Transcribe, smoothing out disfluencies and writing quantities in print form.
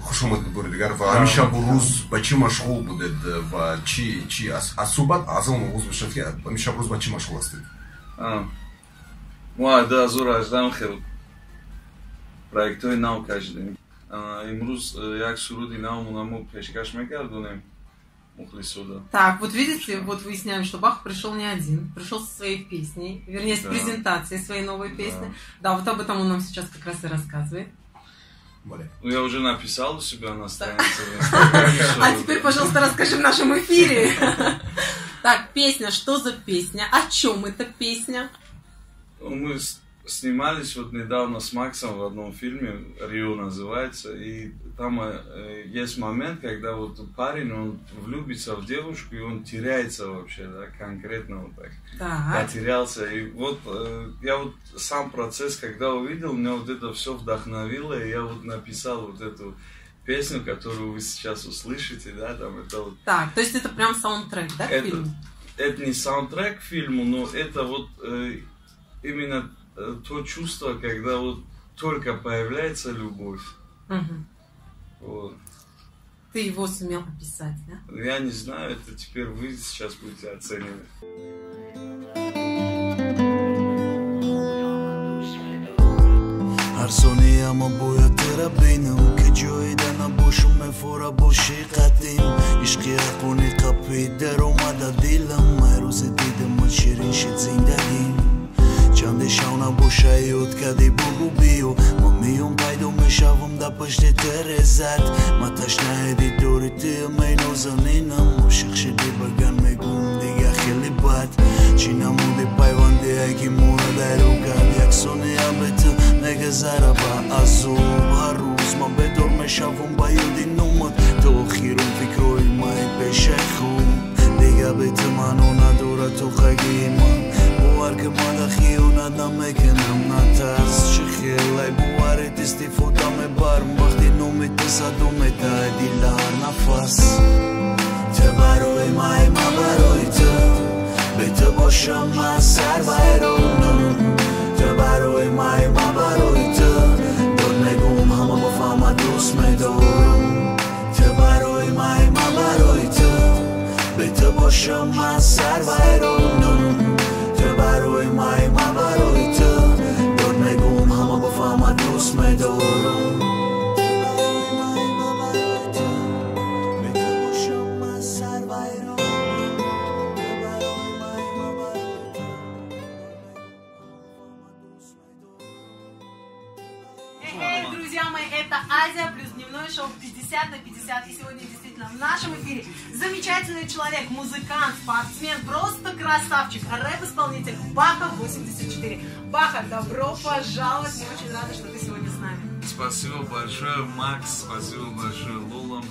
خشومت بردگار و همیشه بروز با چی مشغول بودید و چی از صحبت از اون روز بشد که همیشه بروز با چی مشغول هستید؟ ما да зураждам хел проектои нав кашидем. Имрӯз як суруди навмонаму пешкаш мекардонем мухлисода. Так, вот видите, вот выясняем, что Бах пришел не один, пришел со своей песней, вернее, с презентацией своей новой песни. Да, вот об этом он нам сейчас как раз и рассказывает. Ну, я уже написал у себя на странице в Инстаграме. А теперь, пожалуйста, расскажи в нашем эфире. Так, песня, что за песня? О чем эта песня? Мы снимались вот недавно с Максом в одном фильме, «Рио» называется, и там есть момент, когда вот парень, он влюбится в девушку, и он теряется вообще, да, конкретно вот так. Потерялся. И вот я вот сам процесс, когда увидел, меня вот это все вдохновило, и я вот написал вот эту песню, которую вы сейчас услышите, да, там это вот... Так, то есть это прям саундтрек, да, к фильму? Это не саундтрек к фильму, но это вот именно то чувство, когда вот только появляется любовь. Вот. Ты его сумел описать, да? Я не знаю, это теперь вы сейчас будете оценивать. Arsonia ama boyatera beynam که جایی در نباشم فورا باشی قدیم عشقی اخونی قپی در اومده دیلم روز دیدم من شیرین شد زندگیم چند شاونا باشه یاد کدی بگو بیو ما میون پیدا میشوم در پشت ترزت ما تشنه دی دوری تی مینو زنینم عاشق شدی بگن میگم دیگه خیلی بد چی نمودی پیوندی اگه مورد رو کرد یک سونی ابت نگذره با ازو هر روز من بدور میشوم با یادی نومد تو خیرون فکروی مای پیشه خوب دیگه بیت منو نداره تو خگی من بوار که من دخیو ندم میکنم نترس چی خیلی بواره تستی فوتم برم وقتی نومید تصدوم دای دیل هر نفس تو برای مای ما برای تو به تو باشم من سر بیرونم تو برای مای ما برای تو داد میگم همه با فهم دوست میدارم تو برای مای ما برای تو به تو باشم من سر بیرونم تو برای مای ما برای تو داد میگم همه با فهم دوست میدارم Друзья мои, это Азия плюс дневное шоу 50 на 50. И сегодня действительно в нашем эфире замечательный человек, музыкант, спортсмен, просто красавчик, рэп-исполнитель Баха 84. Баха, добро пожаловать, мы очень рады, что ты сегодня с нами. Спасибо большое, Макс, спасибо большое, Лола.